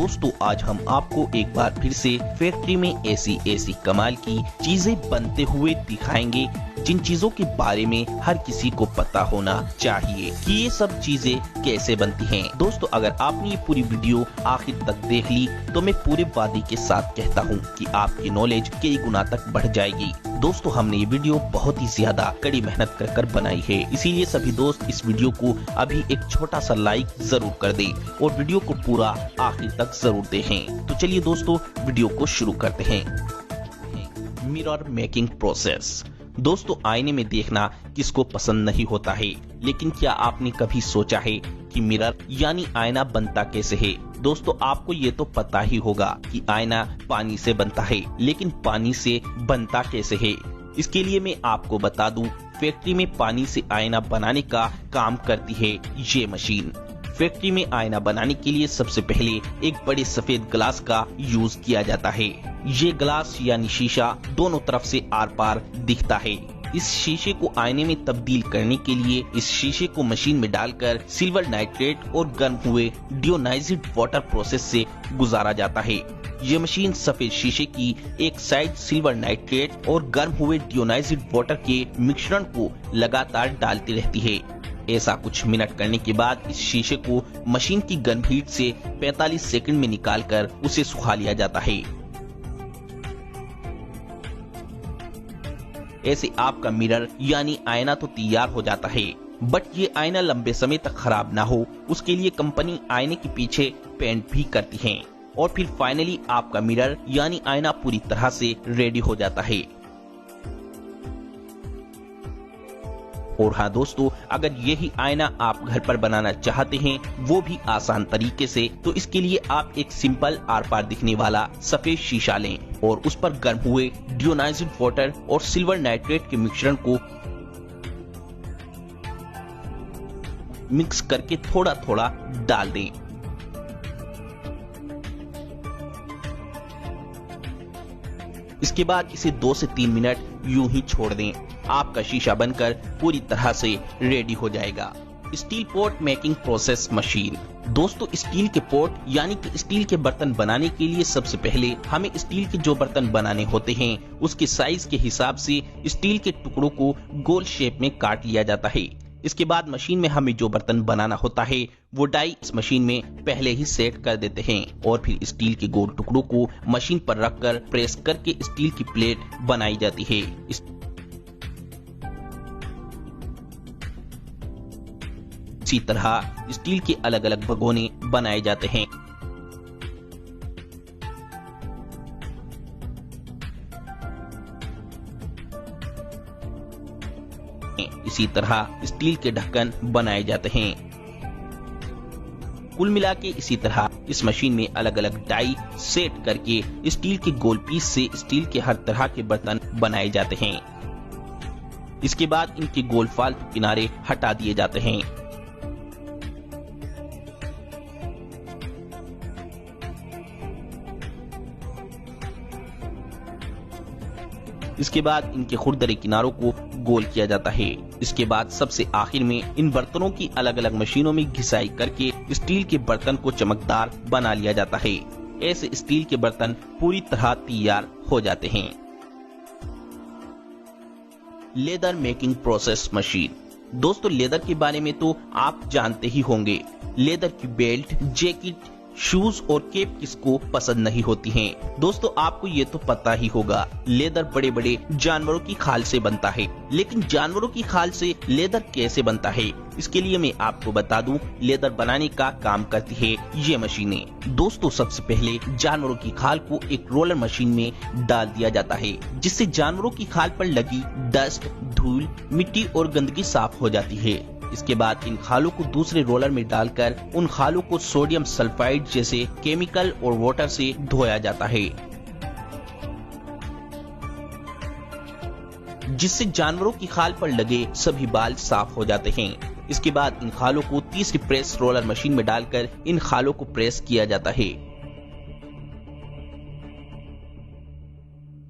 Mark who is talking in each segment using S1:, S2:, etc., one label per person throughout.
S1: दोस्तों आज हम आपको एक बार फिर से फैक्ट्री में ऐसी कमाल की चीजें बनते हुए दिखाएंगे जिन चीजों के बारे में हर किसी को पता होना चाहिए कि ये सब चीजें कैसे बनती हैं। दोस्तों अगर आपने ये पूरी वीडियो आखिर तक देख ली तो मैं पूरे वादे के साथ कहता हूँ कि आपकी नॉलेज कई गुना तक बढ़ जाएगी। दोस्तों हमने ये वीडियो बहुत ही ज्यादा कड़ी मेहनत कर बनाई है, इसीलिए सभी दोस्त इस वीडियो को अभी एक छोटा सा लाइक जरूर कर दें और वीडियो को पूरा आखिर तक जरूर देखें। तो चलिए दोस्तों वीडियो को शुरू करते हैं। Mirror making process. दोस्तों आईने में देखना किसको पसंद नहीं होता है, लेकिन क्या आपने कभी सोचा है कि मिरर यानी आईना बनता कैसे है। दोस्तों आपको ये तो पता ही होगा कि आईना पानी से बनता है, लेकिन पानी से बनता कैसे है इसके लिए मैं आपको बता दूं, फैक्ट्री में पानी से आईना बनाने का काम करती है ये मशीन। फैक्ट्री में आईना बनाने के लिए सबसे पहले एक बड़े सफेद ग्लास का यूज किया जाता है। ये ग्लास यानी शीशा दोनों तरफ से आर पार दिखता है। इस शीशे को आईने में तब्दील करने के लिए इस शीशे को मशीन में डालकर सिल्वर नाइट्रेट और गर्म हुए डियोनाइज्ड वाटर प्रोसेस से गुजारा जाता है। ये मशीन सफेद शीशे की एक साइड सिल्वर नाइट्रेट और गर्म हुए डियोनाइज्ड वाटर के मिश्रण को लगातार डालती रहती है। ऐसा कुछ मिनट करने के बाद इस शीशे को मशीन की गर्म हीट से 45 सेकंड में निकालकर उसे सुखा लिया जाता है। ऐसे आपका मिरर यानी आईना तो तैयार हो जाता है, बट ये आईना लंबे समय तक खराब ना हो उसके लिए कंपनी आईने के पीछे पेंट भी करती है और फिर फाइनली आपका मिरर यानी आईना पूरी तरह से रेडी हो जाता है। और हाँ दोस्तों अगर यही आईना आप घर पर बनाना चाहते हैं वो भी आसान तरीके से, तो इसके लिए आप एक सिंपल आर पार दिखने वाला सफेद शीशा लें और उस पर गर्म हुए डियोनाइज्ड वाटर और सिल्वर नाइट्रेट के मिश्रण को मिक्स करके थोड़ा थोड़ा डाल दें। इसके बाद इसे 2 से 3 मिनट यूं ही छोड़ दें। आपका शीशा बनकर पूरी तरह से रेडी हो जाएगा। Steel pot making process machine. दोस्तों स्टील के पॉट यानी कि स्टील के बर्तन बनाने के लिए सबसे पहले हमें स्टील के जो बर्तन बनाने होते हैं उसके साइज के हिसाब से स्टील के टुकड़ों को गोल शेप में काट लिया जाता है। इसके बाद मशीन में हमें जो बर्तन बनाना होता है वो डाई इस मशीन में पहले ही सेट कर देते हैं और फिर स्टील के गोल टुकड़ों को मशीन पर रखकर प्रेस करके स्टील की प्लेट बनाई जाती है। इसी तरह स्टील के अलग अलग भगोने बनाए जाते हैं। इसी तरह स्टील के ढक्कन बनाए जाते हैं। कुल मिला के इसी तरह इस मशीन में अलग अलग डाई सेट करके स्टील के गोल पीस से स्टील के हर तरह के बर्तन बनाए जाते हैं। इसके बाद इनके गोल फालतू किनारे हटा दिए जाते हैं। इसके बाद इनके खुरदरे किनारों को गोल किया जाता है। इसके बाद सबसे आखिर में इन बर्तनों की अलग अलग मशीनों में घिसाई करके स्टील के बर्तन को चमकदार बना लिया जाता है। ऐसे स्टील के बर्तन पूरी तरह तैयार हो जाते हैं। Leather making process machine. दोस्तों लेदर के बारे में तो आप जानते ही होंगे। लेदर की बेल्ट, जैकेट, शूज और कैप किसको पसंद नहीं होती हैं। दोस्तों आपको ये तो पता ही होगा लेदर बड़े बड़े जानवरों की खाल से बनता है, लेकिन जानवरों की खाल से लेदर कैसे बनता है इसके लिए मैं आपको बता दूं, लेदर बनाने का काम करती है ये मशीनें। दोस्तों सबसे पहले जानवरों की खाल को एक रोलर मशीन में डाल दिया जाता है, जिससे जानवरों की खाल पर लगी डस्ट, धूल, मिट्टी और गंदगी साफ हो जाती है। इसके बाद इन खालों को दूसरे रोलर में डालकर उन खालों को सोडियम सल्फाइड जैसे केमिकल और वाटर से धोया जाता है, जिससे जानवरों की खाल पर लगे सभी बाल साफ हो जाते हैं। इसके बाद इन खालों को तीसरी प्रेस रोलर मशीन में डालकर इन खालों को प्रेस किया जाता है,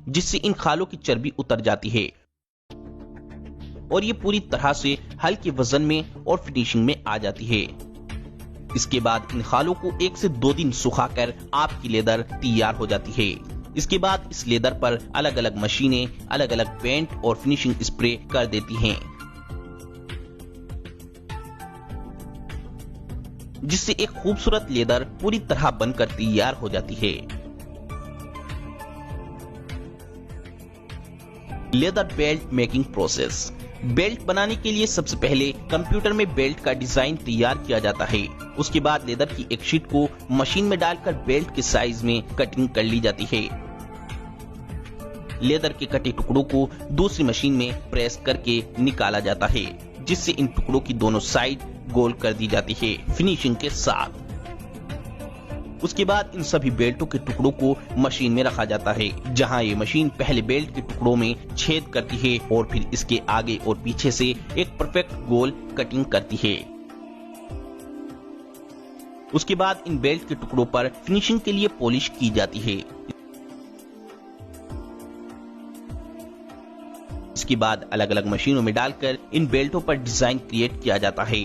S1: जिससे इन खालों की चर्बी उतर जाती है और ये पूरी तरह से हल्के वजन में और फिनिशिंग में आ जाती है। इसके बाद इन खालों को 1 से 2 दिन सुखाकर आपकी लेदर तैयार हो जाती है। इसके बाद इस लेदर पर अलग अलग मशीनें अलग अलग पेंट और फिनिशिंग स्प्रे कर देती हैं, जिससे एक खूबसूरत लेदर पूरी तरह बनकर तैयार हो जाती है। Leather belt making process. Belt बनाने के लिए सबसे पहले कंप्यूटर में बेल्ट का डिजाइन तैयार किया जाता है। उसके बाद लेदर की एक शीट को मशीन में डालकर बेल्ट के साइज में कटिंग कर ली जाती है। लेदर के कटे टुकड़ों को दूसरी मशीन में प्रेस करके निकाला जाता है, जिससे इन टुकड़ों की दोनों साइड गोल कर दी जाती है फिनिशिंग के साथ। उसके बाद इन सभी बेल्टों के टुकड़ों को मशीन में रखा जाता है, जहां ये मशीन पहले बेल्ट के टुकड़ों में छेद करती है और फिर इसके आगे और पीछे से एक परफेक्ट गोल कटिंग करती है। उसके बाद इन बेल्ट के टुकड़ों पर फिनिशिंग के लिए पॉलिश की जाती है। इसके बाद अलग अलग मशीनों में डालकर इन बेल्टों पर डिजाइन क्रिएट किया जाता है।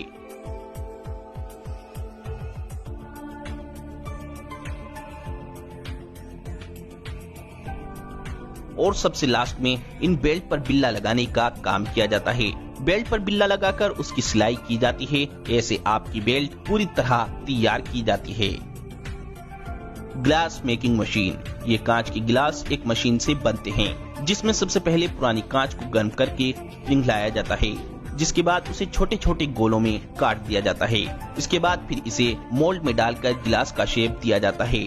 S1: और सबसे लास्ट में इन बेल्ट पर बिल्ला लगाने का काम किया जाता है। बेल्ट पर बिल्ला लगाकर उसकी सिलाई की जाती है। ऐसे आपकी बेल्ट पूरी तरह तैयार की जाती है। Glass making machine. ये कांच के गिलास एक मशीन से बनते हैं, जिसमें सबसे पहले पुरानी कांच को गर्म करके पिघलाया जाता है, जिसके बाद उसे छोटे छोटे गोलों में काट दिया जाता है। इसके बाद फिर इसे मोल्ड में डालकर गिलास का शेप दिया जाता है।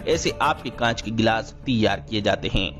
S1: ऐसे आपके कांच के गिलास तैयार किए जाते हैं।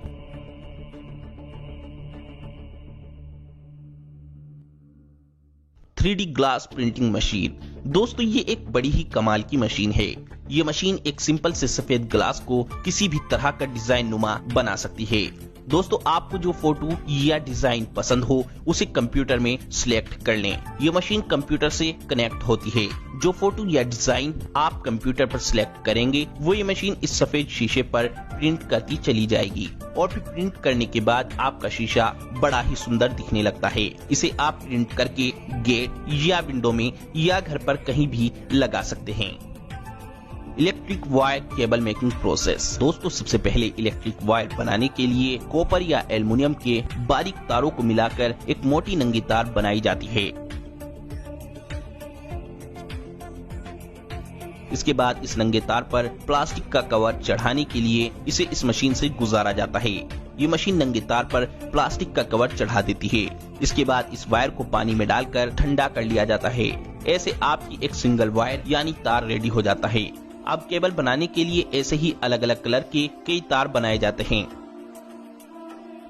S1: Three glass printing machine. दोस्तों ये एक बड़ी ही कमाल की मशीन है। ये मशीन एक सिंपल से सफेद ग्लास को किसी भी तरह का डिजाइन नुमा बना सकती है। दोस्तों आपको जो फोटो या डिजाइन पसंद हो उसे कंप्यूटर में सिलेक्ट कर लें। ये मशीन कंप्यूटर से कनेक्ट होती है। जो फोटो या डिजाइन आप कंप्यूटर पर सिलेक्ट करेंगे वो ये मशीन इस सफेद शीशे पर प्रिंट करती चली जाएगी और फिर प्रिंट करने के बाद आपका शीशा बड़ा ही सुंदर दिखने लगता है। इसे आप प्रिंट करके गेट या विंडो में या घर पर कहीं भी लगा सकते हैं। Electric wire cable making process. दोस्तों सबसे पहले इलेक्ट्रिक वायर बनाने के लिए कॉपर या एल्युमिनियम के बारीक तारों को मिलाकर एक मोटी नंगी तार बनाई जाती है। इसके बाद इस नंगे तार पर प्लास्टिक का कवर चढ़ाने के लिए इसे इस मशीन से गुजारा जाता है। ये मशीन नंगे तार पर प्लास्टिक का कवर चढ़ा देती है। इसके बाद इस वायर को पानी में डालकर ठंडा कर लिया जाता है। ऐसे आपकी एक सिंगल वायर यानी तार रेडी हो जाता है। अब केबल बनाने के लिए ऐसे ही अलग अलग कलर के कई तार बनाए जाते हैं।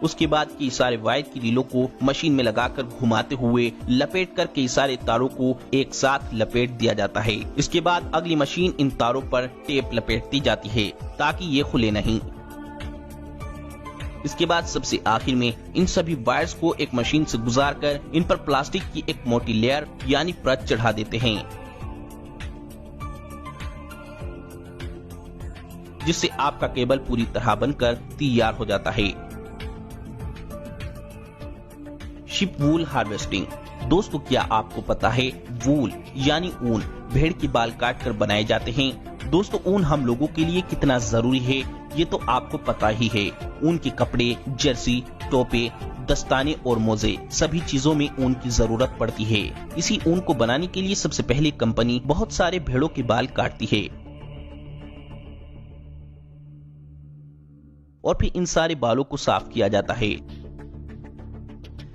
S1: उसके बाद कई सारे वायर की रीलों को मशीन में लगाकर घुमाते हुए लपेट कर कई सारे तारों को एक साथ लपेट दिया जाता है। इसके बाद अगली मशीन इन तारों पर टेप लपेटती जाती है ताकि ये खुले नहीं। इसके बाद सबसे आखिर में इन सभी वायर्स को एक मशीन से गुजारकर इन पर प्लास्टिक की एक मोटी लेयर यानी परत चढ़ा देते हैं, जिससे आपका केबल पूरी तरह बनकर तैयार हो जाता है। शिप वूल हार्वेस्टिंग। दोस्तों क्या आपको पता है वूल यानी ऊन भेड़ के बाल काट कर बनाए जाते हैं। दोस्तों ऊन हम लोगों के लिए कितना जरूरी है ये तो आपको पता ही है। ऊन के कपड़े, जर्सी, टोपे, दस्ताने और मोजे सभी चीजों में ऊन की जरूरत पड़ती है। इसी ऊन को बनाने के लिए सबसे पहले कंपनी बहुत सारे भेड़ों के बाल काटती है और फिर इन सारे बालों को साफ किया जाता है।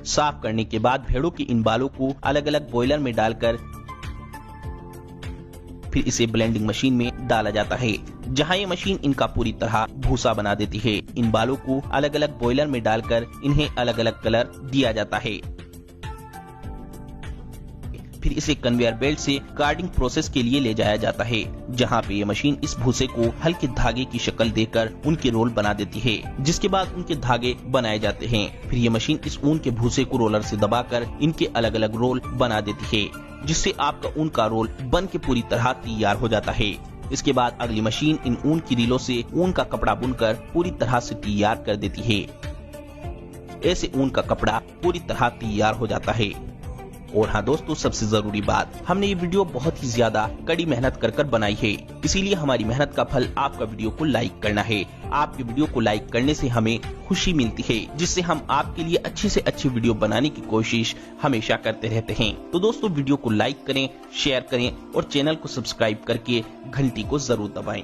S1: साफ करने के बाद भेड़ों के इन बालों को अलग अलग बॉयलर में डालकर फिर इसे ब्लेंडिंग मशीन में डाला जाता है, जहां ये मशीन इनका पूरी तरह भूसा बना देती है। इन बालों को अलग अलग बॉयलर में डालकर इन्हें अलग अलग कलर दिया जाता है। फिर इसे कन्वेयर बेल्ट से कार्डिंग प्रोसेस के लिए ले जाया जाता है, जहां पे ये मशीन इस भूसे को हल्के धागे की शक्ल देकर उनके रोल बना देती है, जिसके बाद उनके धागे बनाए जाते हैं। फिर ये मशीन इस ऊन के भूसे को रोलर से दबाकर इनके अलग अलग रोल बना देती है, जिससे आपका ऊन का रोल बन के पूरी तरह तैयार हो जाता है। इसके बाद अगली मशीन इन ऊन की रीलों से ऊन का कपड़ा बुनकर पूरी तरह से तैयार कर देती है। ऐसे ऊन का कपड़ा पूरी तरह तैयार हो जाता है। और हाँ दोस्तों, सबसे जरूरी बात, हमने ये वीडियो बहुत ही ज्यादा कड़ी मेहनत कर बनाई है, इसीलिए हमारी मेहनत का फल आपका वीडियो को लाइक करना है। आपके वीडियो को लाइक करने से हमें खुशी मिलती है, जिससे हम आपके लिए अच्छी से अच्छी वीडियो बनाने की कोशिश हमेशा करते रहते हैं। तो दोस्तों, वीडियो को लाइक करें, शेयर करें और चैनल को सब्सक्राइब करके घंटी को जरूर दबाएं।